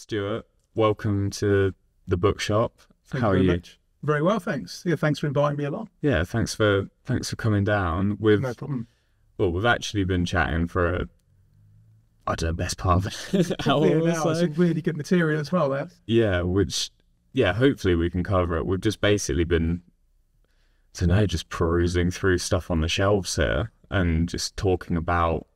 Stuart, welcome to the bookshop. Thank How you are very you? much. Very well, thanks. Yeah, thanks for inviting me along. Yeah, thanks for coming down. No problem. We've actually been chatting for I don't know, best part of an hour Probably an or hour, so. some really good material as well there. Yeah, hopefully we can cover it. We've just basically been, I don't know, just perusing through stuff on the shelves here and just talking about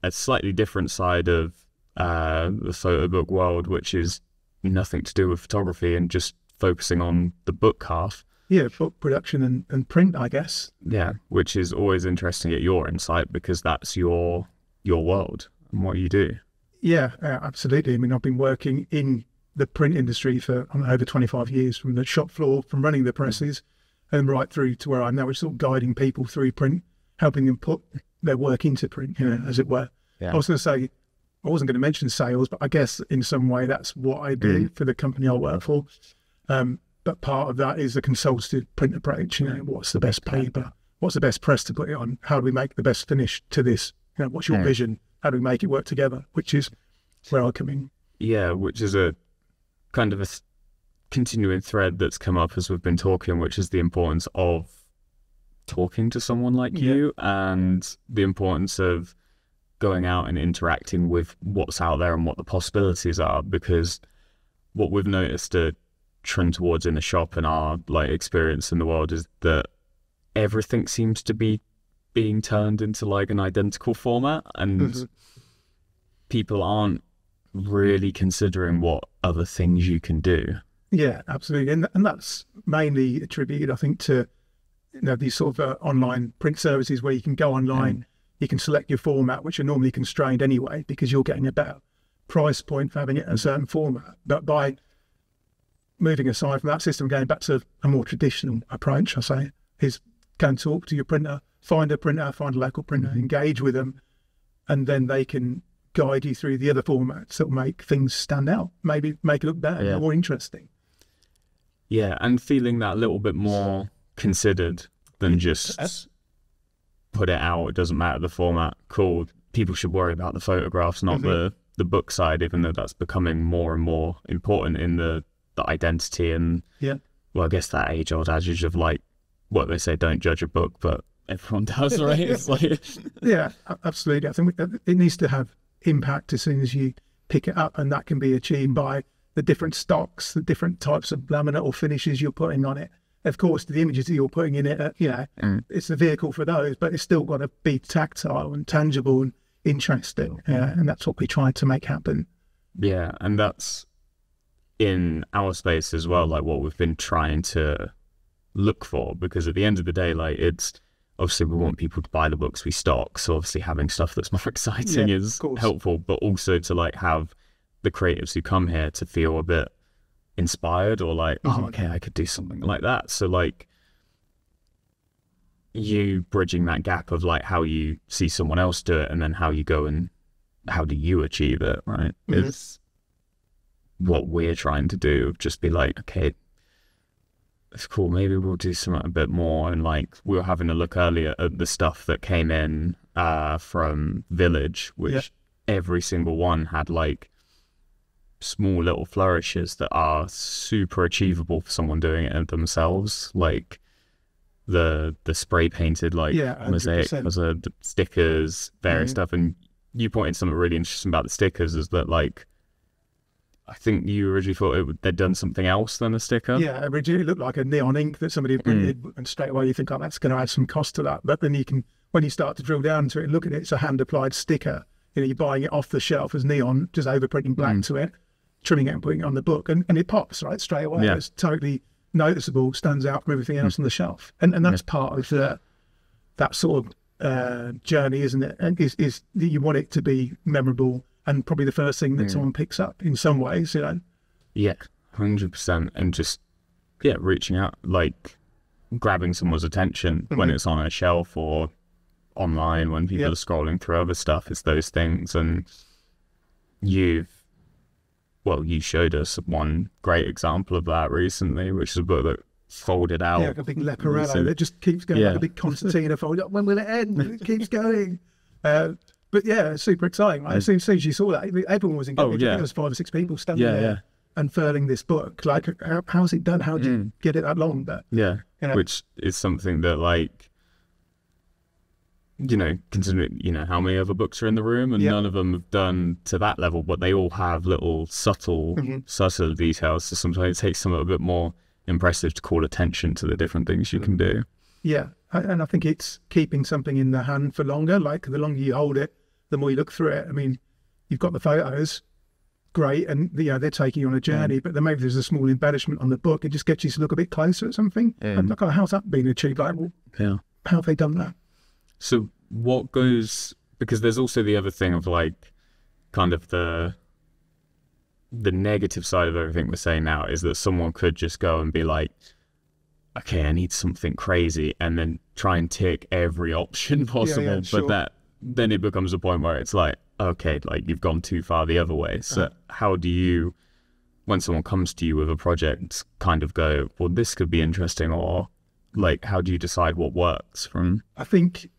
a slightly different side of the photo book world, which is nothing to do with photography and just focusing on the book half. Yeah, book production and print, I guess. Yeah, which is always interesting at your insight because that's your world and what you do. Yeah, absolutely. I mean, I've been working in the print industry for over 25 years, from the shop floor, from running the presses, and right through to where I'm now, which is sort of guiding people through print, helping them put their work into print, as it were. Yeah. I was going to say, I wasn't going to mention sales, but I guess in some way that's what I do for the company I work for. But part of that is a consultative print approach. What's the best paper? What's the best press to put it on? How do we make the best finish to this? What's your vision? How do we make it work together? Which is where I come in. Yeah, which is a kind of a continuing thread that's come up as we've been talking, which is the importance of talking to someone like you and the importance of going out and interacting with what's out there and what the possibilities are. Because what we've noticed a trend towards in the shop and our experience in the world is that everything seems to be being turned into an identical format, and people aren't really considering what other things you can do. Yeah, absolutely. And that's mainly attributed, I think, to these sort of online print services where you can go online, you can select your format, which are normally constrained anyway because you're getting a better price point for having it in a certain format. But by moving aside from that system, going back to a more traditional approach, I say, is go and talk to your printer, find a local printer, engage with them, and then they can guide you through the other formats that will make things stand out, maybe make it look better, more interesting. Yeah, and feeling that little bit more considered than just put it out. It doesn't matter the format. Cool. People should worry about the photographs, not the book side, even though that's becoming more and more important in the identity and well, I guess that age-old adage of what they say, don't judge a book, but everyone does, right? It's yeah, absolutely. I think it needs to have impact as soon as you pick it up, and that can be achieved by the different stocks, the different types of laminate or finishes you're putting on it. Of course, the images that you're putting in it, it's the vehicle for those, but it's still got to be tactile and tangible and interesting, and that's what we try to make happen. Yeah, and that's in our space as well, what we've been trying to look for, because at the end of the day, it's obviously we want people to buy the books we stock, so obviously having stuff that's more exciting is helpful, but also to have the creatives who come here to feel a bit inspired or oh, okay, I could do something like that. So you bridging that gap of how you see someone else do it and then how you go and how do you achieve it, right? Is what we're trying to do, just be okay, it's cool, maybe we'll do something a bit more. And we were having a look earlier at the stuff that came in from Village, which every single one had small little flourishes that are super achievable for someone doing it themselves, the spray painted mosaic, the stickers, various stuff. And you pointed something really interesting about the stickers, is that I think you originally thought they'd done something else than a sticker. Yeah, originally it looked like a neon ink that somebody had printed, and straight away you think, oh, that's going to add some cost to that. But then when you start to drill down to it and look at it, it's a hand-applied sticker. You're buying it off the shelf as neon, just overprinting black to it, trimming it and putting it on the book, and it pops, right, straight away. Yeah. It's totally noticeable, stands out from everything else on the shelf. And that's part of that sort of journey, isn't it? And is that you want it to be memorable, and probably the first thing that someone picks up in some ways, Yeah, 100%. And just, reaching out, grabbing someone's attention when it's on a shelf or online when people are scrolling through other stuff. It's those things. And you showed us one great example of that recently, which is a book that folded out. Yeah, like a big Leporello that just keeps going, like a big concertina fold. When will it end? It keeps going. But yeah, it's super exciting. Like, as soon as you saw that, everyone was engaged. yeah. There was 5 or 6 people standing there unfurling this book. Like, how's it done? How did you get it that long? But yeah, you know, which is something that, like, you know, considering, you know, how many other books are in the room, and none of them have done to that level, but they all have little subtle details. So sometimes it takes something a bit more impressive to call attention to the different things you can do. Yeah, and I think it's keeping something in the hand for longer. Like, the longer you hold it, the more you look through it. I mean, you've got the photos, great, and they're taking you on a journey, but then maybe there's a small embellishment on the book. It just gets you to look a bit closer at something. And look, how's that been achieved? Like, well, how have they done that? So what goes, because there's also the other thing of, like, kind of the negative side of everything we're saying now is that someone could just go and be like, okay, I need something crazy, and then try and tick every option possible. But then it becomes a point where it's like, okay, like, you've gone too far the other way. So how do you, when someone comes to you with a project, kind of go, well, this could be interesting, or, like, how do you decide what works from? I think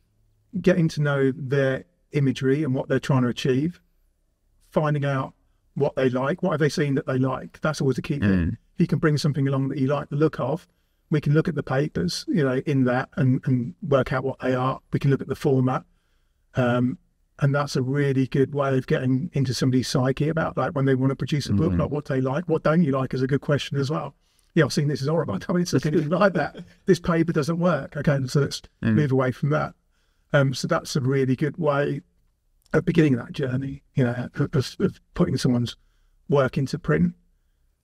getting to know their imagery and what they're trying to achieve, finding out what they like, what have they seen that they like. That's always the key thing. If you can bring something along that you like the look of, we can look at the papers, in that and work out what they are. We can look at the format. And that's a really good way of getting into somebody's psyche about, like, when they want to produce a book, like, what they like, what don't you like is a good question as well. Yeah, I've seen this is horrible. I mean, it's looking like that. This paper doesn't work. Okay, so let's move away from that. So that's a really good way of beginning that journey, of putting someone's work into print.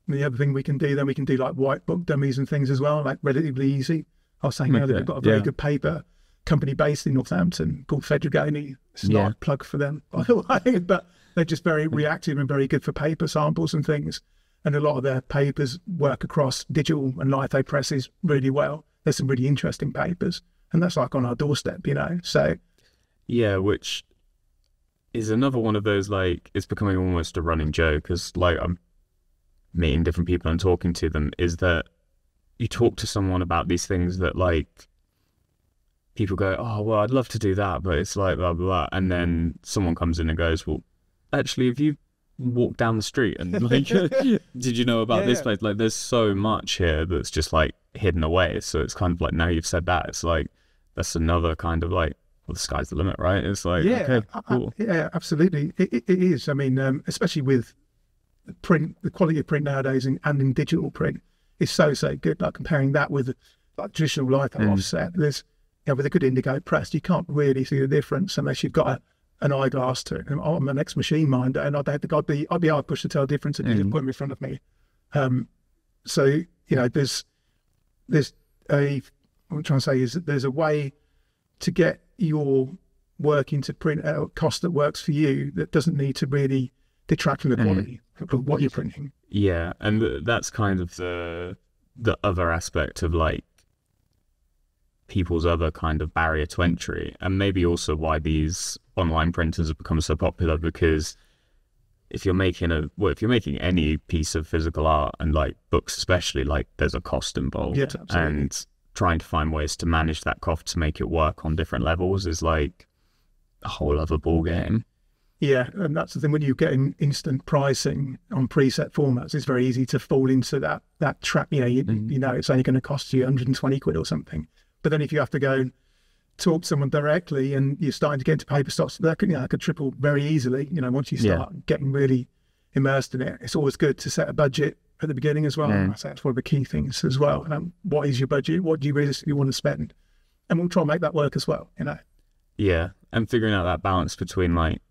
And the other thing we can do, then we can do, like, white book dummies and things as well, like, relatively easy. I was saying earlier, they've got a very good paper company based in Northampton called Fedrigoni. It's not a plug for them, by the way, but they're just very reactive and very good for paper samples and things. And a lot of their papers work across digital and litho presses really well. There's some really interesting papers, and that's, like, on our doorstep, so. Yeah, which is another one of those, like, it's becoming almost a running joke, because, like, I'm meeting different people and talking to them, is that you talk to someone about these things that, like, people go, oh, well, I'd love to do that, but it's like blah, blah, blah. And then someone comes in and goes, well, actually, if you walk down the street and, like, did you know about this place? Like, there's so much here that's just, like, hidden away. So it's kind of like, now you've said that, it's like, that's another kind of, like, well, the sky's the limit, right? It's like, okay, cool. Yeah, absolutely. It is. I mean, especially with print, the quality of print nowadays and in digital print is so good. Like, comparing that with, like, traditional litho offset, there's, with a good indigo press, you can't really see the difference unless you've got an eyeglass to it. And I'm an ex-machine minder, and I'd be hard pushed to tell the difference if you didn't put them in front of me. So, there's a, what I'm trying to say is that there's a way to get your work into print at a cost that works for you, that doesn't need to really detract from the quality of what you're printing. Yeah, and that's kind of the other aspect of, like, people's other kind of barrier to entry, and maybe also why these online printers have become so popular, because if you're making any piece of physical art, and, like, books especially, like, there's a cost involved, and trying to find ways to manage that cost to make it work on different levels is, like, a whole other ball game. Yeah, and that's the thing, when you're getting instant pricing on preset formats, it's very easy to fall into that trap. It's only going to cost you 120 quid or something. But then if you have to go and talk to someone directly, and you're starting to get into paper stocks, that could triple very easily. Once you start getting really immersed in it, it's always good to set a budget at the beginning as well. I say that's one of the key things as well. What is your budget? What do you realistically want to spend? And we'll try and make that work as well. Yeah, and figuring out that balance between, like,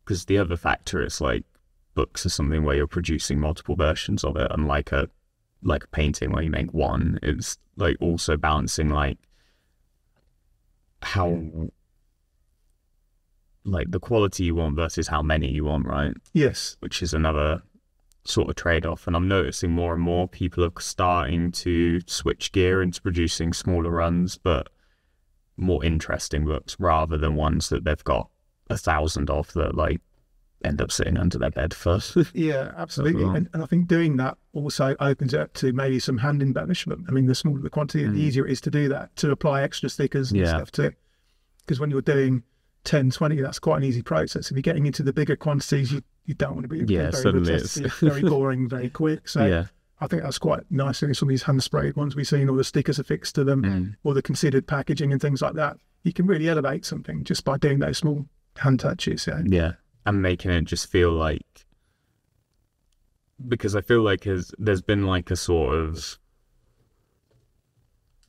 because the other factor is, like, books are something where you're producing multiple versions of it, unlike a painting where you make one. It's, like, also balancing, like, how, like, the quality you want versus how many you want, right? Yes. Which is another sort of trade-off. And I'm noticing more and more people are starting to switch gear into producing smaller runs, but more interesting books, rather than ones that they've got 1,000 of that, like, end up sitting under their bed first. Yeah, absolutely. And I think doing that also opens it up to maybe some hand embellishment. I mean, the smaller the quantity, the easier it is to do that, to apply extra stickers and stuff to it. Because when you're doing 10, 20, that's quite an easy process. If you're getting into the bigger quantities, you don't want to be very repetitive, very boring, very quick. So I think that's quite nice. Some of these hand-sprayed ones we've seen, all the stickers affixed to them, or the considered packaging and things like that. You can really elevate something just by doing those small hand touches. Yeah, and making it just feel like, because I feel like there's been like a sort of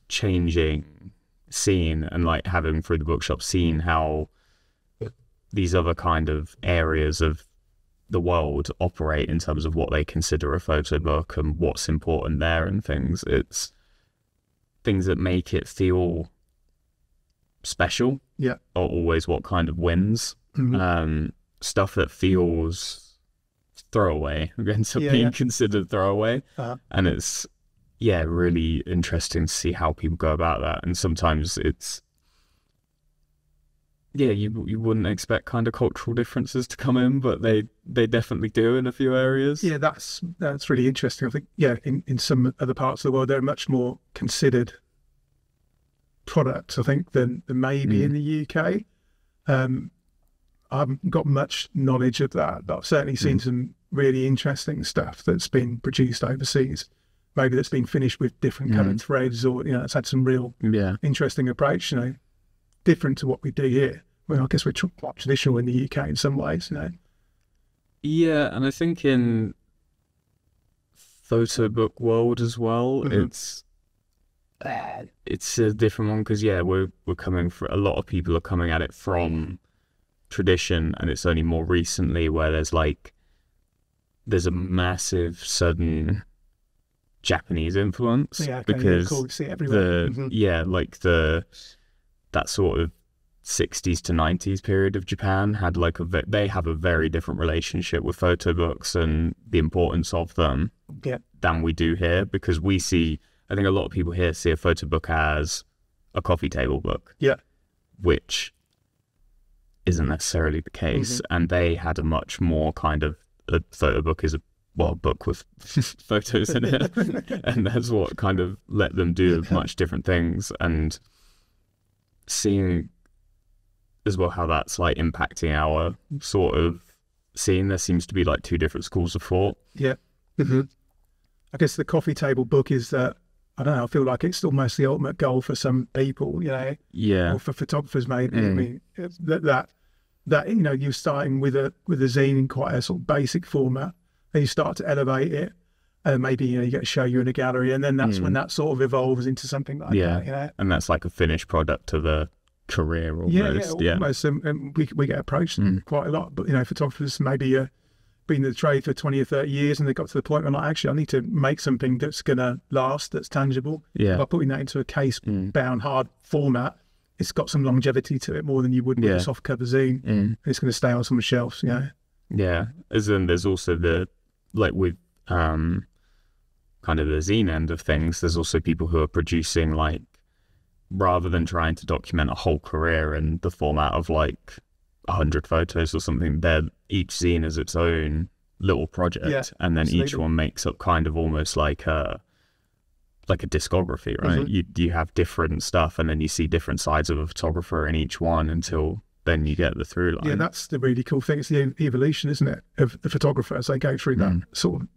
changing scene, and like having through the bookshop seen how these other kind of areas of the world operate in terms of what they consider a photo book and what's important there and things. It's things that make it feel special are always what kind of wins. Stuff that feels throwaway ends up being considered throwaway. And it's really interesting to see how people go about that. And sometimes it's you wouldn't expect kind of cultural differences to come in, but they definitely do in a few areas. Yeah, that's really interesting. I think in some other parts of the world they're much more considered products, I think, than maybe in the UK. I haven't got much knowledge of that, but I've certainly seen some really interesting stuff that's been produced overseas, maybe that's been finished with different coloured threads, or it's had some real interesting approach, different to what we do here. Well, I guess we're quite traditional in the UK in some ways, Yeah, and I think in photo book world as well, it's a different one, because we're coming for, a lot of people are coming at it from tradition, and it's only more recently where there's a massive sudden Japanese influence, because see it everywhere. That sort of 60s to 90s period of Japan had they have a very different relationship with photo books and the importance of them than we do here, because I think a lot of people here see a photo book as a coffee table book, which isn't necessarily the case. And they had a much more kind of, a photo book is a book with photos in it, and that's what kind of let them do much different things. And seeing as well how that's impacting our sort of scene, there seems to be two different schools of thought. I guess the coffee table book is that, I don't know, I feel like it's almost the ultimate goal for some people, or for photographers maybe. I mean, that you're starting with a zine in quite a sort of basic format, and you start to elevate it, and maybe you get a show you in a gallery, and then that's when that sort of evolves into something like that. And that's like a finished product of a career almost. Almost. And we get approached quite a lot, but photographers maybe been in the trade for 20 or 30 years, and they got to the point where actually I need to make something that's going to last, that's tangible. By putting that into a case bound hard format, it's got some longevity to it, more than you would with a soft cover zine. It's going to stay on someone's shelves. As in there's also the with kind of the zine end of things, there's also people who are producing rather than trying to document a whole career in the format of 100 photos or something, each zine is its own little project, and then each one makes up kind of almost like a discography, right? You have different stuff, and then you see different sides of a photographer in each one until then you get the through line. That's the really cool thing. It's the evolution, isn't it, of the photographer as they go through that sort of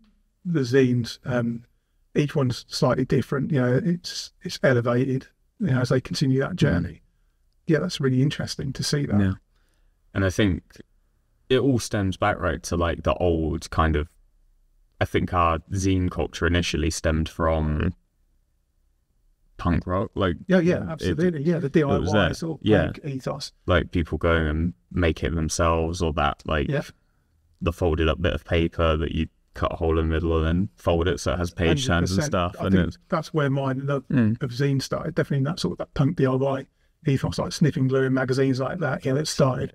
the zines. Each one's slightly different. It's elevated as they continue that journey. That's really interesting to see that. And I think it all stems back to the old kind of, I think our zine culture initially stemmed from punk rock, absolutely, the DIY sort of punk ethos, people going and make it themselves, or that the folded up bit of paper that you cut a hole in the middle and then fold it so it has page turns and stuff. I think that's where my love of zine started, definitely in that sort of that punk DIY ethos, sniffing glue in magazines like that. It started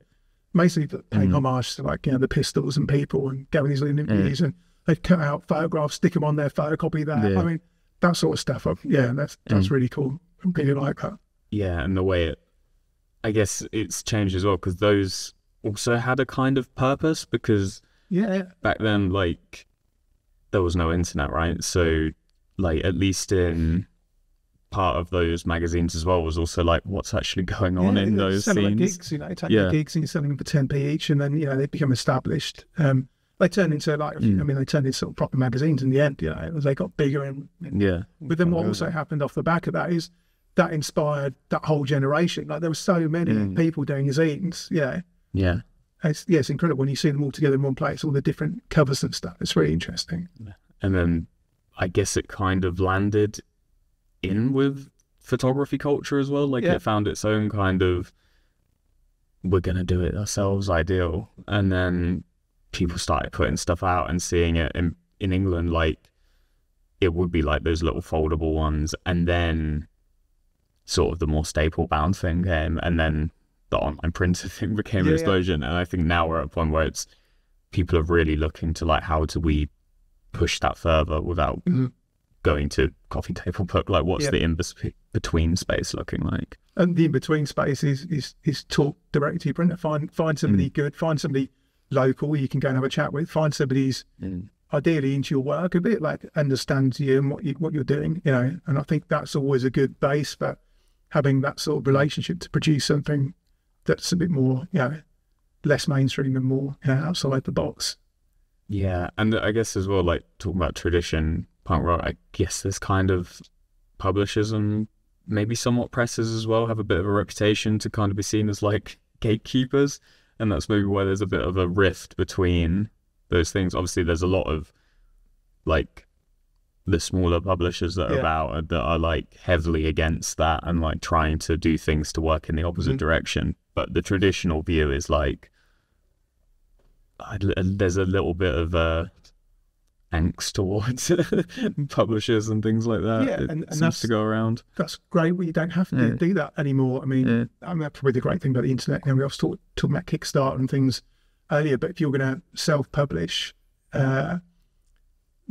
mostly paying homage to the Pistols and people, and going these little interviews, and they'd cut out photographs, stick them on there, photocopy that. I mean, that sort of stuff. That's really cool. I really like that. And the way I guess it's changed as well, because those also had a kind of purpose, because back then there was no internet, right? So at least in part of those magazines as well was also like what's actually going on in those selling scenes. Gigs, take the gigs and you're selling them for 10p each, and then they become established. They turn into they turned into sort of proper magazines in the end. As they got bigger and But then what also happened off the back of that is that inspired that whole generation. Like there were so many people doing zines. It's incredible when you see them all together in one place, all the different covers and stuff. It's really interesting. And then I guess it kind of landed in with photography culture as well. Like it found its own kind of, we're going to do it ourselves ideal. And then people started putting stuff out and seeing it in England, like it would be like those little foldable ones. And then sort of the more staple bound thing came, and then the online printer thing became an explosion. And I think now we're at a point where it's people are really looking to like, how do we push that further without going to coffee table book? Like what's the in-between space looking like? And the in-between space is talk directly to your printer. Find somebody good, find somebody local you can go and have a chat with, find somebody who's ideally into your work a bit, like understands you and what you're doing, and I think that's always a good base for having that sort of relationship to produce something that's a bit more, less mainstream and more outside the box. Yeah, and I guess as well, like talking about tradition, punk rock, I guess there's kind of publishers and maybe somewhat presses as well have a bit of a reputation to kind of be seen as like gatekeepers, and that's maybe where there's a bit of a rift between those things. Obviously, there's a lot of like the smaller publishers that are about that are like heavily against that and like trying to do things to work in the opposite direction. But the traditional view is like, there's a little bit of angst towards publishers and things like that. Yeah, and seems to go around. That's great. Well, you don't have to do that anymore. I mean, that's probably the great thing about the internet. We was talking about Kickstarter and things earlier, but if you're going to self-publish,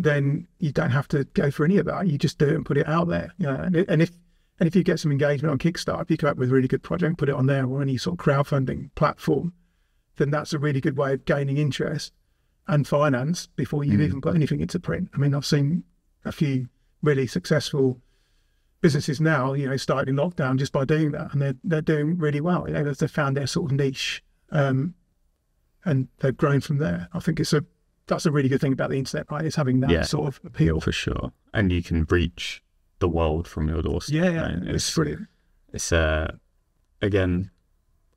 then you don't have to go for any of that. You just do it and put it out there. And if you get some engagement on Kickstarter, if you come up with a really good project, put it on there or any sort of crowdfunding platform, then that's a really good way of gaining interest and finance before you've even put anything into print. I mean, I've seen a few really successful businesses now, starting in lockdown just by doing that, and they're doing really well. They've found their sort of niche, and they've grown from there. I think that's a really good thing about the internet, right? Is having that sort of appeal. For sure. And you can reach the world from your doorstep. Yeah, right? It's brilliant. It's again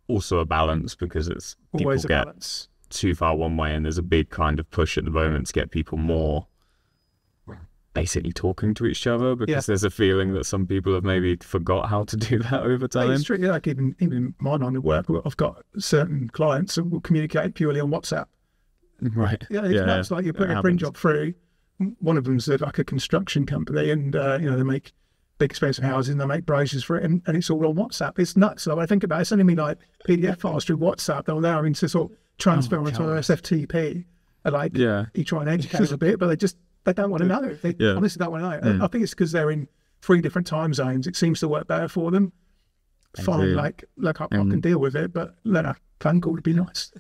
also a balance, because it's always people a get balance. Too far one way, and there's a big kind of push at the moment to get people more basically talking to each other, because there's a feeling that some people have maybe forgot how to do that over time. It's true. Like even my line of work, I've got certain clients that will communicate purely on WhatsApp. Right. It's like you're putting a print job through. One of them's like a construction company, and they make big expensive houses and they make brochures for it, and it's all on WhatsApp. It's nuts. So when I think about it, sending me like PDF files through WhatsApp, they're now having to sort of transfer onto SFTP. And like you try and educate them a bit, but they don't want to know. They honestly don't want to know. I think it's because they're in 3 different time zones. It seems to work better for them. Fine, like I can deal with it, but a phone call would be nice.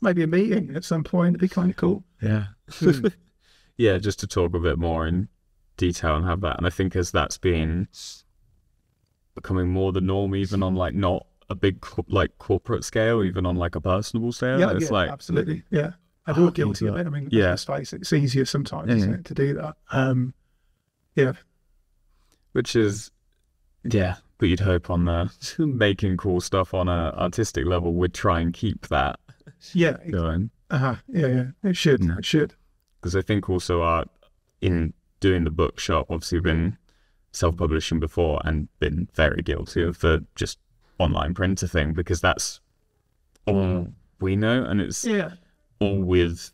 Maybe a meeting at some point would be kind of cool. Yeah, just to talk a bit more in detail and have that. And I think as that's been becoming more the norm, even on like not a big like corporate scale, even on like a personable scale, it's like absolutely, and we're all guilty of it. I mean, let's face it, it's easier sometimes isn't it, to do that. Which is but you'd hope on the making cool stuff on a artistic level would try and keep that going. It should. It should. Because I think also in doing the bookshop, obviously we've been self-publishing before and been very guilty of the just online printer thing, because that's all we know, and it's all we've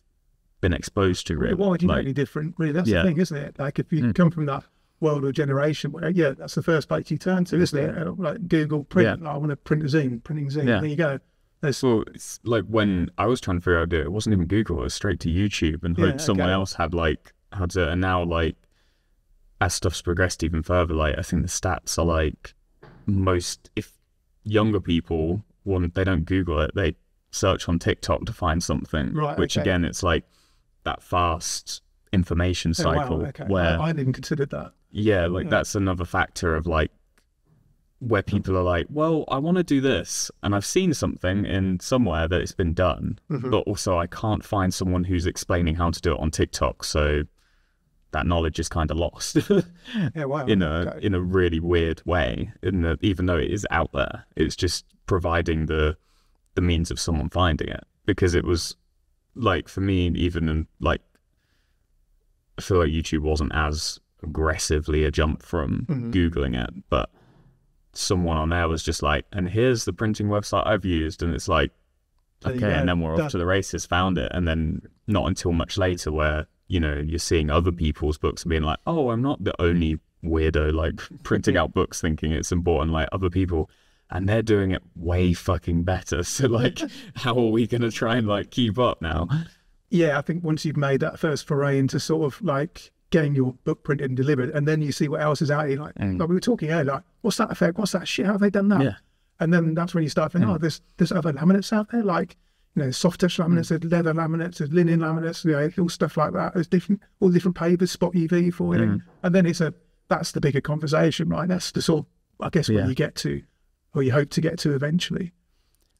been exposed to, really. Why would you know any different? Really, that's the thing, isn't it? Like if you come from that world or generation where that's the first place you turn to, isn't it? Like Google print, I want to print a zine, printing zine, there you go. Well, it's like when I was trying to figure out how to do it, it wasn't even Google, it was straight to YouTube and hope someone else had like how to, and now like as stuff's progressed even further, like I think the stats are like if younger people they don't Google it, they search on TikTok to find something, which again, it's like that fast information cycle. Wow, okay. Where I hadn't even considered that. yeah, like that's another factor of like where people are like, well, I want to do this, and I've seen something in somewhere that it's been done, but also I can't find someone who's explaining how to do it on TikTok, so that knowledge is kind of lost. Yeah, wow. in a really weird way. Even though it is out there, it's just providing the means of someone finding it. Because it was like, for me, even in like, I feel like YouTube wasn't as aggressively a jump from Googling it, but someone on there was just like, and here's the printing website I've used, and it's like, okay, and then we're off to the races, found it, and then not until much later where, you know, you're seeing other people's books and being like, oh, I'm not the only weirdo like printing out books thinking it's important, like other people, and they're doing it way fucking better. So like, how are we gonna try and like keep up now? Yeah, I think once you've made that first foray into sort of like getting your book printed and delivered, and then you see what else is out here, like we were talking earlier, like, what's that effect? What's that shit? How have they done that? Yeah. And then that's when you start thinking, oh, there's other laminates out there, like, you know, soft touch laminates, there's leather laminates, there's linen laminates, you know, all stuff like that. There's all different papers, spot UV for it. And then that's the bigger conversation, right? That's the sort of, I guess, where you get to, or you hope to get to eventually.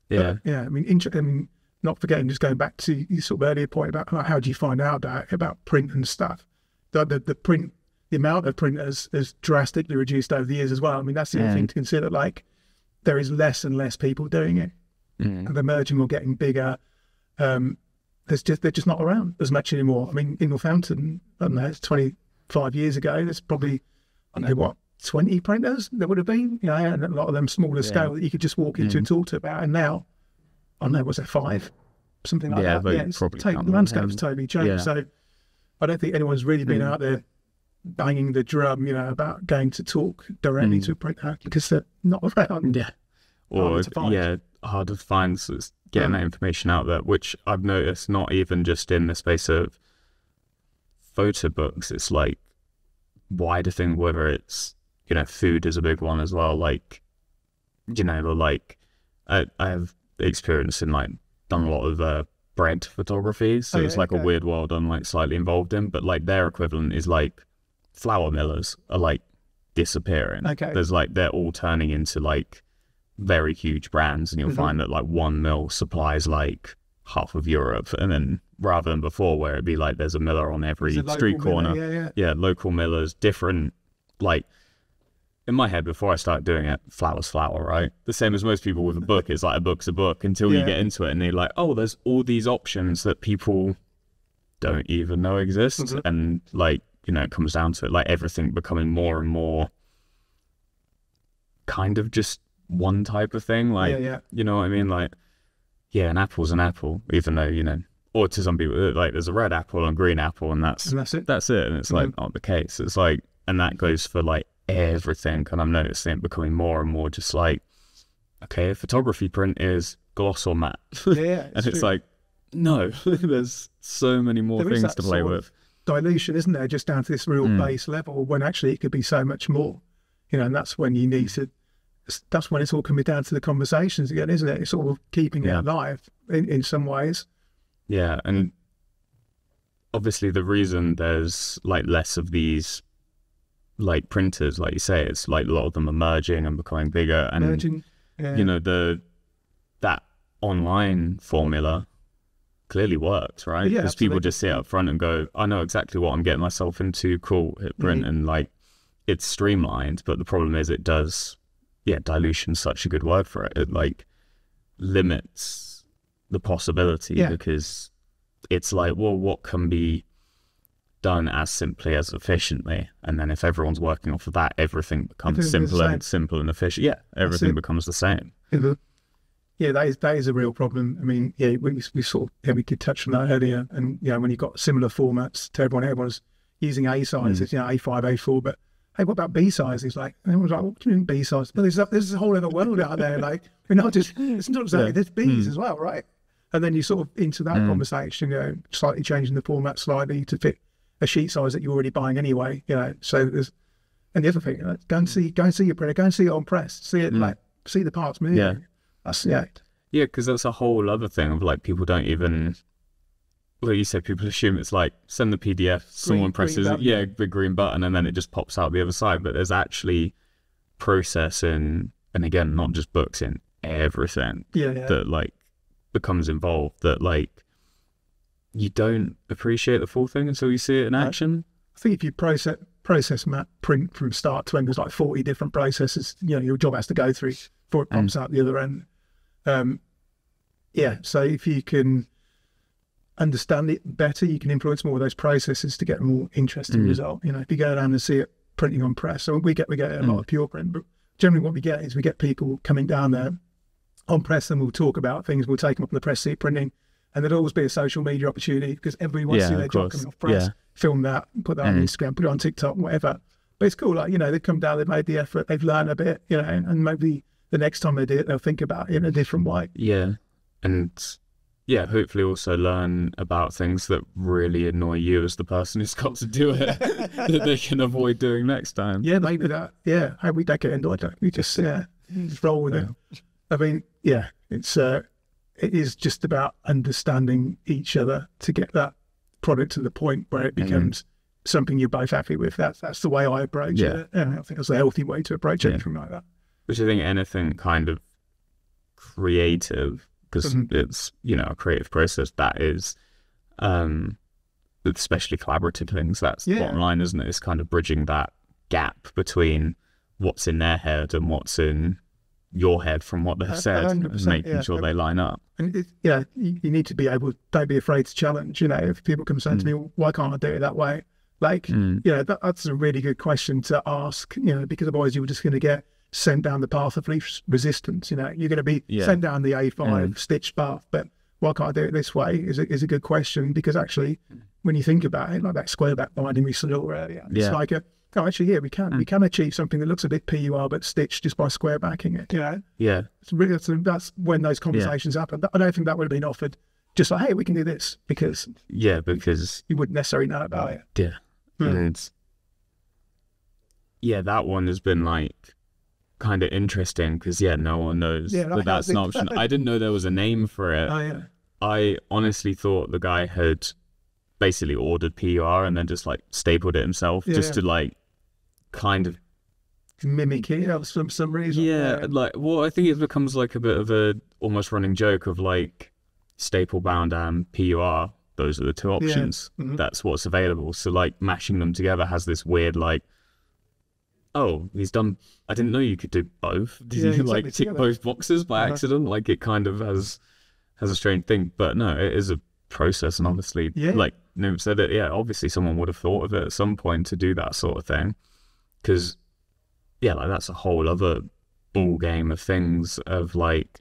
Yeah. But, yeah, I mean, not forgetting, just going back to your sort of earlier point about like, how do you find out about print and stuff. The amount of print has drastically reduced over the years as well. I mean, that's the other thing to consider. Like, there is less and less people doing it. And they're merging or getting bigger. They're just not around as much anymore. I mean, in Northampton, I don't know, it's 25 years ago, there's probably, I don't know what, 20 printers there would have been, you know, and a lot of them smaller scale that you could just walk into and talk to about. And now, I don't know, was there 5? Something like that. Yeah, the landscape's totally changed. Yeah. So I don't think anyone's really been out there banging the drum, you know, about going to talk directly to a printer because they're not around. Yeah. Or, harder to find. So it's getting that information out there, which I've noticed not even just in the space of photo books, it's like wider thing, whether it's, you know, food is a big one as well. Like, you know, like I have experience in like done a lot of bread photography, so it's like a weird world I'm like slightly involved in, but like their equivalent is like flour millers are like disappearing. There's like, they're all turning into like very huge brands, and you'll find that like one mill supplies like half of Europe, and then rather than before where it'd be like there's a miller on every street corner. Local millers, different, like in my head before I started doing it, flour's flour, right? The same as most people with a book, it's like a book's a book until you get into it and you're like, oh, there's all these options that people don't even know exist. And like, you know, it comes down to it, like everything becoming more and more kind of just one type of thing. Like, you know what I mean? Like, yeah, an apple's an apple, even though, you know, or to some people, like there's a red apple and a green apple, and that's it. And it's like not the case. It's like, and that goes for like everything. And I'm noticing it becoming more and more just like, okay, a photography print is gloss or matte. And it's like, no, there's so many more things to play with. Dilution, isn't there, just down to this real base level, when actually it could be so much more, you know. And that's when you need to, that's when it's all coming down to the conversations again, isn't it? It's sort of keeping it alive in some ways. Yeah, and obviously the reason there's like less of these like printers, like you say, it's like a lot of them are merging and becoming bigger, and you know, that online formula clearly works, right? Because people just sit up front and go, I know exactly what I'm getting myself into, cool, hit print, and like it's streamlined. But the problem is it does, dilution's such a good word for it. It like limits the possibility, because it's like, well, what can be done as simply as efficiently? And then if everyone's working off of that, everything becomes simple and efficient. Everything becomes the same. Yeah, that is a real problem. I mean, we sort of, we did touch on that earlier. And, you know, when you've got similar formats to everyone's using A sizes, you know, A5, A4, but hey, what about B sizes? Like, everyone's like, what do you mean B size? Well, there's a whole other world out there. Like, we're not just, it's not exactly, there's Bs as well, right? And then you sort of into that conversation, you know, slightly changing the format slightly to fit a sheet size that you're already buying anyway, you know. So there's, and the other thing, like, go and see your printer, go and see it on press, see it, like, see the parts moving. That's because that's a whole other thing of like, people don't even, like you said, people assume it's like send the PDF, someone presses big green button, and then it just pops out the other side. But there's actually process and again, not just books, in everything that like becomes involved, that like you don't appreciate the full thing until you see it in action. I think if you process map print from start to end, there's like 40 different processes, you know, your job has to go through before it pops out the other end. So if you can understand it better, you can influence more of those processes to get a more interesting result. You know, if you go down and see it printing on press, so we get a lot of pure print, but generally what we get is we get people coming down there on press, and we'll talk about things, we'll take them up on the press seat printing, and there'll always be a social media opportunity because everyone wants to see their job coming off press, film that, put that on Instagram, put it on TikTok, whatever. But it's cool, like, you know, they've come down, they've made the effort, they've learned a bit, you know, and maybe the next time they do it, they'll think about it in a different way. Yeah. And yeah, hopefully also learn about things that really annoy you as the person who's got to do it that they can avoid doing next time. Yeah, maybe that. Yeah, we don't get annoyed. We just roll with it. I mean, yeah, it is just about understanding each other to get that product to the point where it becomes something you're both happy with. That's the way I approach it. And I think that's a healthy way to approach anything like that. Which I think anything kind of creative, because it's, you know, a creative process that is, especially collaborative things, that's the bottom line, isn't it? It's kind of bridging that gap between what's in their head and what's in your head from what they've said, and making sure they line up. And you need to be able, don't be afraid to challenge. You know, if people come saying to me, well, why can't I do it that way? Like, you know, that's a really good question to ask, you know, because otherwise you're just going to get sent down the path of least resistance. You know, you're going to be sent down the A5 stitched path, but why can't I do it this way is a good question, because actually when you think about it, like that square back binding we saw earlier, it's like we can achieve something that looks a bit PUR but stitched just by square backing it, you know. It's really, that's when those conversations happen. I don't think that would have been offered just like, hey, we can do this, because you wouldn't necessarily know about it. And that one has been like kind of interesting because no one knows that that's an option. I didn't know there was a name for it. I honestly thought the guy had basically ordered PUR and then just like stapled it himself to like kind of mimic it for some reason. Like, well, I think it becomes like a bit of a almost running joke of like staple bound and PUR. Those are the two options. That's what's available. So like mashing them together has this weird like, oh, he's done, I didn't know you could do both. Did you like tick both boxes by accident? Like it kind of has a strange thing, but no, it is a process. And obviously, like Noob said it, obviously someone would have thought of it at some point to do that sort of thing. Because, like that's a whole other ball game of things of like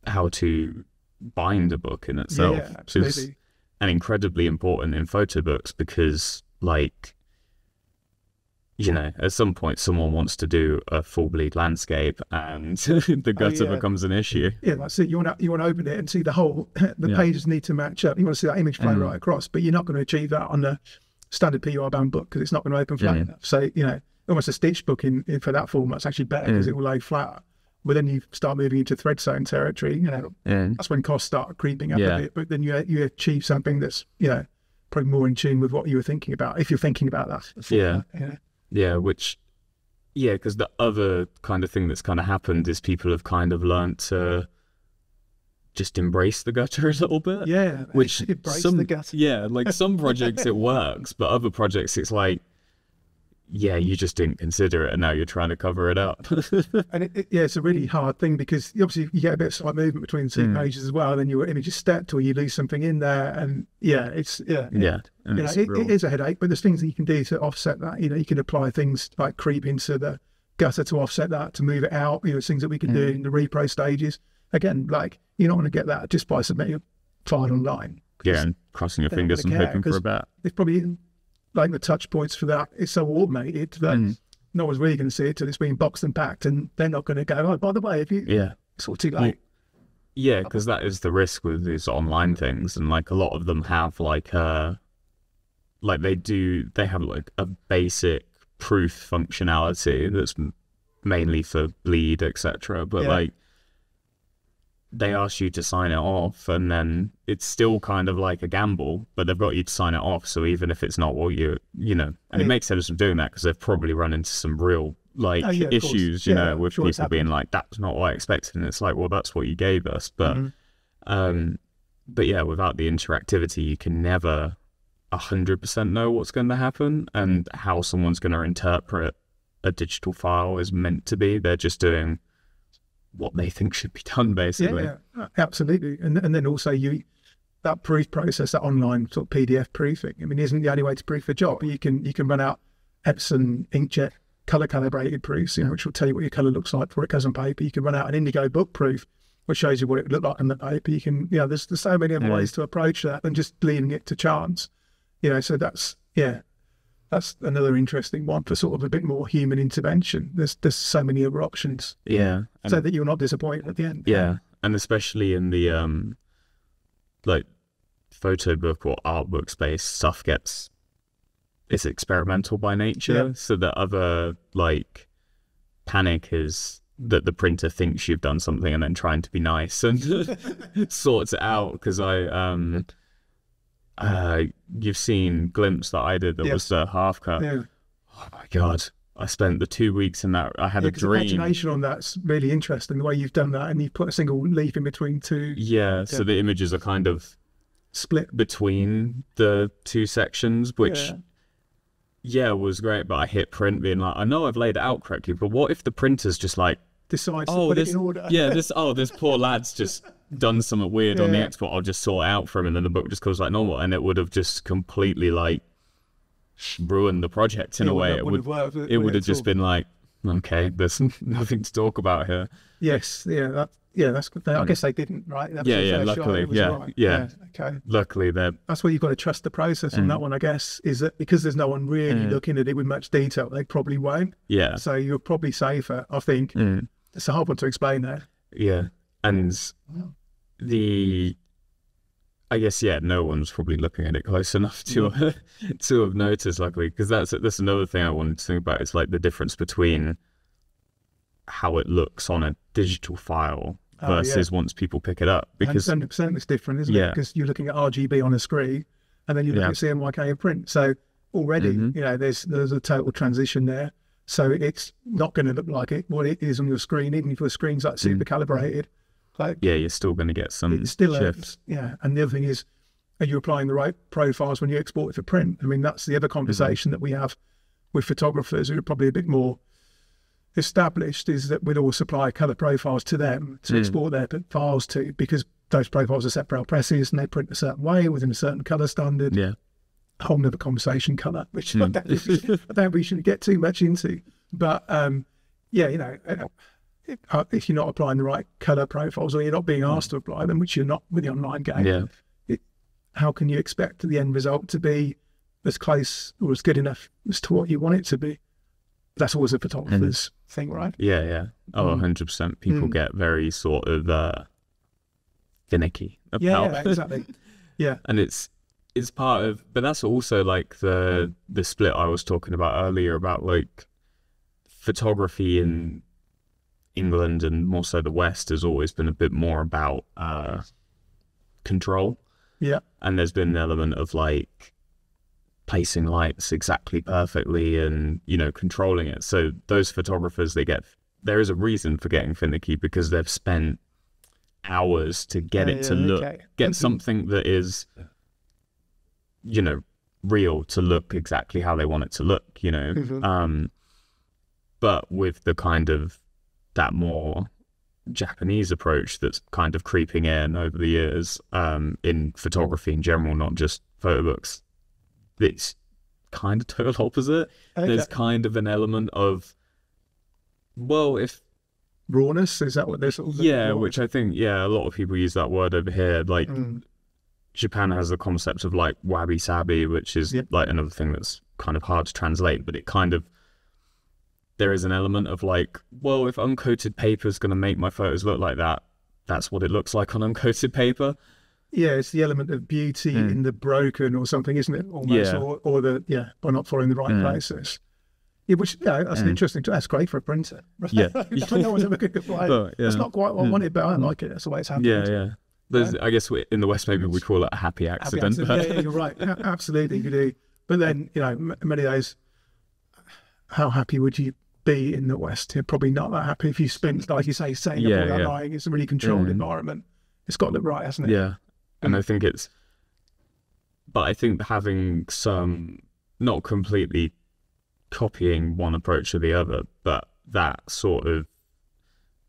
how to bind a book in itself. Which is an incredibly important in photo books because like, you know, at some point someone wants to do a full bleed landscape and the gutter becomes an issue. That's it. You want to open it and see the whole, the pages need to match up. You want to see that image flow right across, but you're not going to achieve that on the standard PUR bound book because it's not going to open flat enough. So, you know, almost a stitch book for that format's actually better because it will lay flatter. But then you start moving into thread sewn territory, you know, that's when costs start creeping up a bit, but then you achieve something that's, you know, probably more in tune with what you were thinking about, if you're thinking about that. Because the other kind of thing that's kind of happened is people have kind of learnt to just embrace the gutter a little bit. Which embrace the gutter. Like some projects it works, but other projects it's like, you just didn't consider it and now you're trying to cover it up. And it's a really hard thing because obviously you get a bit of slight movement between the two pages as well, and then your image is stepped or you lose something in there, and it is a headache, but there's things that you can do to offset that. You know, you can apply things like creep into the gutter to offset that, to move it out. You know, things that we can do in the repro stages. Again, like you're not going to get that just by submitting a file online. And crossing your fingers and hoping for a bet. It's probably like the touch points for that is so automated that no one's really going to see it till it's been boxed and packed, and they're not going to go, oh, by the way, if you it's all too late. Because that is the risk with these online things, and like a lot of them have like they have like a basic proof functionality that's mainly for bleed, etc. But like they ask you to sign it off, and then it's still kind of like a gamble, but they've got you to sign it off. So even if it's not what you know, and it makes sense of doing that because they've probably run into some real like issues, you know, with people being like, that's not what I expected. And it's like, well, that's what you gave us. But, but yeah, without the interactivity, you can never 100% know what's going to happen and how someone's going to interpret a digital file is meant to be. They're just doing what they think should be done, basically. Yeah, absolutely. And then also that proof process, that online sort of PDF proofing, I mean, isn't the only way to proof a job. You can run out Epson inkjet color calibrated proofs, you know, which will tell you what your color looks like before it goes on paper. You can run out an Indigo book proof, which shows you what it looked like on the paper. You can, you know, there's so many other ways to approach that than just leaving it to chance. You know, so that's another interesting one for sort of a bit more human intervention. There's so many other options. Yeah. So that you're not disappointed at the end. Yeah. And especially in the like photo book or art book space, stuff it's experimental by nature. Yeah. So the other like panic is that the printer thinks you've done something and then trying to be nice and sorts it out. Because you've seen Glimpse that I did that was the half cut. Yeah. Oh my God. I spent the 2 weeks in that. I had a dream. Imagination on that's really interesting, the way you've done that, and you've put a single leaf in between two. Yeah, so the images are kind of split between the two sections, which was great. But I hit print being like, I know I've laid it out correctly, but what if the printer's just like decides to put it in order? This poor lad's just done something weird on the export. I'll just sort it out for him, and then the book just goes like normal, and it would have just completely like ruined the project in a way. It would have just been like, okay, there's nothing to talk about here. Yes, that's good. I guess they didn't, right? Luckily, okay. Luckily, that's where you've got to trust the process on that one, I guess, is that because there's no one really looking at it with much detail, they probably won't. Yeah. So you're probably safer, I think. It's a hard one to explain that. Yeah, and I guess no one's probably looking at it close enough to have noticed, luckily, because that's another thing I wanted to think about. It's like the difference between how it looks on a digital file versus once people pick it up. Because 100% is different, isn't it? Because you're looking at RGB on a screen, and then you look at CMYK in print. So already, you know, there's a total transition there. So it's not going to look like what it is on your screen, even if the screen's like super calibrated. Like, you're still going to get some shifts. And the other thing is, are you applying the right profiles when you export it for print? I mean, that's the other conversation that we have with photographers who are probably a bit more established, is that we'd all supply colour profiles to them to export their files to, because those profiles are separate presses and they print a certain way within a certain colour standard. Yeah. A whole nother conversation, colour, which I don't think we should get too much into. But you know, if you're not applying the right colour profiles, or you're not being asked to apply them, which you're not with the online game, how can you expect the end result to be as close or as good enough as to what you want it to be? That's always a photographer's thing, right? Yeah. Oh, 100%. People get very sort of finicky about exactly. Yeah. And it's part of, but that's also like the split I was talking about earlier about like photography in England and more so the West has always been a bit more about control. Yeah. And there's been an element of like placing lights exactly perfectly and, you know, controlling it. So those photographers, there is a reason for getting finicky, because they've spent hours to get it to look, get something that is, you know, real to look exactly how they want it to look, you know. But with the kind of that more Japanese approach that's kind of creeping in over the years in photography in general, not just photo books, it's kind of total opposite. There's kind of an element of, well, if rawness, is that what they're sort of which I think a lot of people use that word over here. Like Japan has the concept of like wabi sabi, which is like another thing that's kind of hard to translate, but it kind of, there is an element of like, well, if uncoated paper is going to make my photos look like that, that's what it looks like on uncoated paper. Yeah, it's the element of beauty in the broken or something, isn't it? Almost, or the by not following the right process. Yeah, which that's an interesting. That's great for a printer. Right? Yeah. No one's ever going to complain. But, yeah. That's not quite what I wanted, but I like it. That's the way it's happened. Yeah. There's, I guess in the West maybe we call it a happy accident. Yeah, you're right. Absolutely, you do. But then many of those. How happy would you be in the West? You're probably not that happy if you spent, like you say, staying up all that night. It's a really controlled environment. It's got to look right, hasn't it? Yeah, and I think but I think having some, not completely copying one approach or the other, but that sort of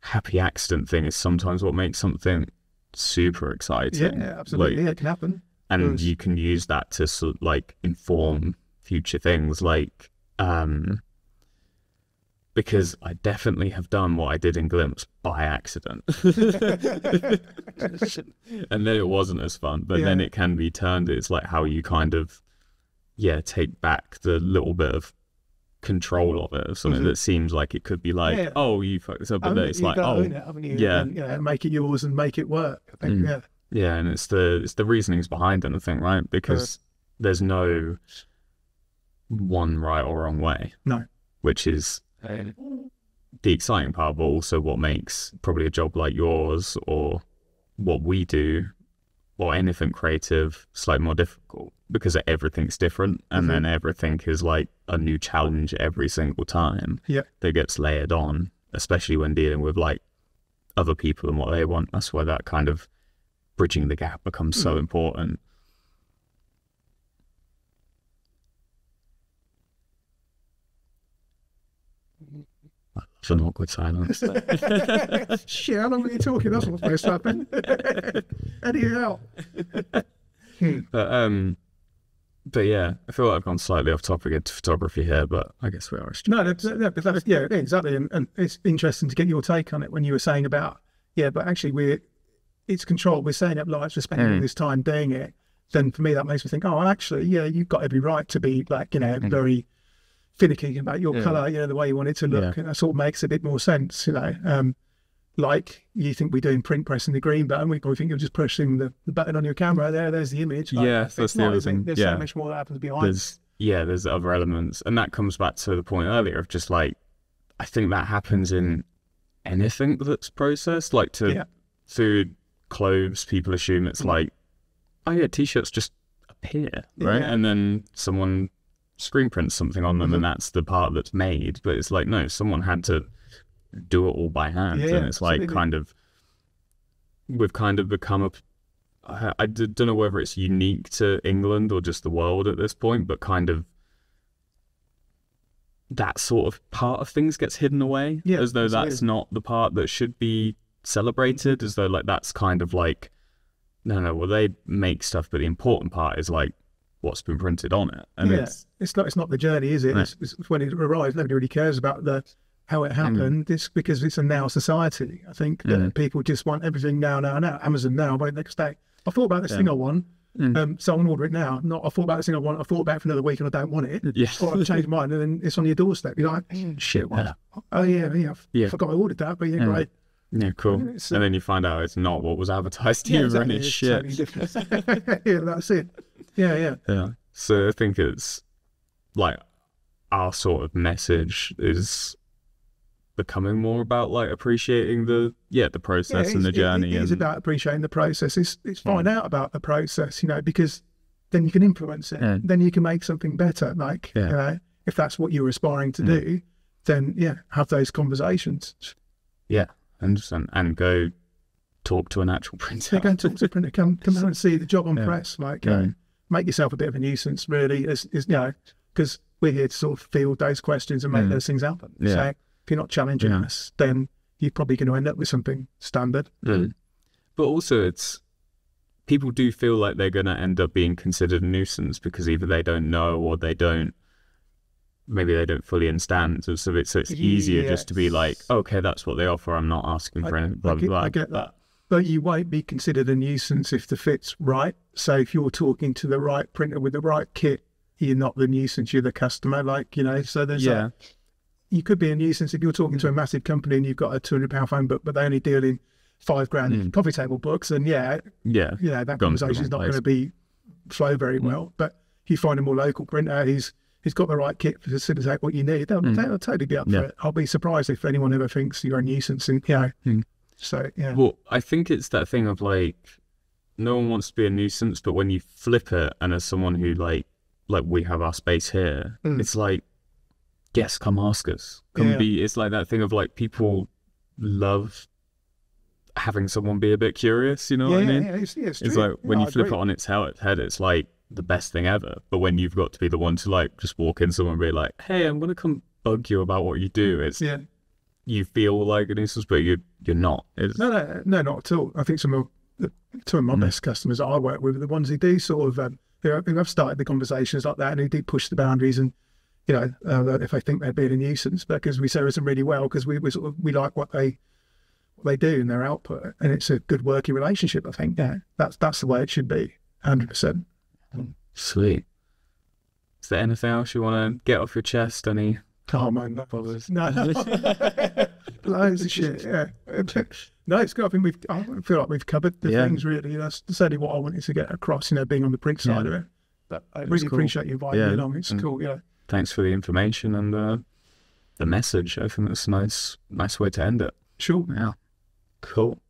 happy accident thing is sometimes what makes something super exciting. Yeah, absolutely. It can happen. And you can use that to sort of like inform future things, like because I definitely have done what I did in Glimpse by accident. And then it wasn't as fun, but then it can be turned. It's like how you kind of, take back the little bit of control of it, of something that seems like it could be like, oh, you fucked this up, but it's like, oh, own it, haven't you? And, make it yours and make it work. I think, Yeah, and it's the reasonings behind it, I think, right? Because there's no one right or wrong way. No. Which is the exciting part, but also what makes probably a job like yours or what we do or anything creative slightly more difficult, because everything's different, and then everything is like a new challenge every single time that gets layered on, especially when dealing with like other people and what they want. That's why that kind of bridging the gap becomes so important. It's an awkward silence. Shit, how long were you talking? That's what first happened. Anyhow. But yeah, I feel like I've gone slightly off topic into photography here, but I guess we are. No, but that's, exactly. And it's interesting to get your take on it when you were saying about, but actually it's controlled. We're setting up lights, we're spending all this time doing it. Then for me, that makes me think, oh, actually, you've got every right to be like, very finicky about your colour, the way you want it to look, and that sort of makes a bit more sense, like you think we're doing print pressing the green button, we probably think you're just pushing the button on your camera. There's the image. Like, that's the other thing. There's so much more that happens behind. There's other elements, and that comes back to the point earlier of just like, I think that happens in anything that's processed, like to food, clothes. People assume it's like, oh yeah, t-shirts just appear, right? And then someone screen prints something on them and that's the part that's made, but it's like, no, someone had to do it all by hand. And it's like we've kind of become I don't know whether it's unique to England or just the world at this point, but kind of that sort of part of things gets hidden away, as though that's not the part that should be celebrated, as though like that's kind of like, no, well, they make stuff, but the important part is like what's been printed on it. And it's not the journey, is it? It's when it arrives, nobody really cares about how it happened. It's because it's a now society. I think that people just want everything now. Amazon now, by the next day. I thought about this thing I want, so I want to order it now. Not I thought about this thing I want, I thought about it for another week and I don't want it. Or I've changed mine, and then it's on your doorstep. You're like, shit, what? Oh I forgot I ordered that, but great. Yeah, cool. And then you find out it's not what was advertised to you, exactly. And it's shit. Totally that's it. Yeah. So I think it's like our sort of message is becoming more about like appreciating the process and the journey. It is about appreciating the process. It's find out about the process, because then you can influence it. Then you can make something better. Like, if that's what you're aspiring to do, then have those conversations. Yeah. And go talk to an actual printer. Go and talk to a printer. Come out and see the job on press. Like, make yourself a bit of a nuisance, really. Because we're here to sort of field those questions and make those things happen. So if you're not challenging us, then you're probably going to end up with something standard. But also, people do feel like they're going to end up being considered a nuisance because either they don't know or maybe they don't fully understand. So it's easier just to be like, okay, that's what they offer. I'm not asking for anything. Blah, blah, blah. I get that. But you won't be considered a nuisance if the fit's right. So if you're talking to the right printer with the right kit, you're not the nuisance, you're the customer. Like, so there's you could be a nuisance if you're talking to a massive company and you've got a £200 phone book, but they only deal in £5,000 coffee table books. And that conversation is not going to flow very well. But if you find a more local printer who's who's got the right kit to facilitate what you need, they'll totally be up for it. I'll be surprised if anyone ever thinks you're a nuisance. And so yeah. Well, I think it's that thing of like, no one wants to be a nuisance, but when you flip it, and as someone who like we have our space here, it's like, yes, come ask us, come be. It's like that thing of like, people love having someone be a bit curious, you know what I mean? Yeah, it's it's like when you flip it on its head, it's like the best thing ever. But when you've got to be the one to like just walk in someone and be like, hey, I'm gonna come bug you about what you do, it's you feel like a nuisance, but you're not. No, not at all. I think two of my best customers that I work with are the ones who do sort of who have started the conversations like that, and who do push the boundaries, and if I think they're being a nuisance, because we service them really well, because we like what they do and their output, and it's a good working relationship. I think that's the way it should be, 100%. Sweet. Is there anything else you want to get off your chest? Any? Oh man, no. Loads of shit. Yeah. No, it's good. I feel like we've covered the things really. That's certainly what I wanted to get across. Being on the print side of it. But I really appreciate you inviting me along. It's cool. Yeah. Thanks for the information and the message. I think that's a nice way to end it. Sure. Yeah. Cool.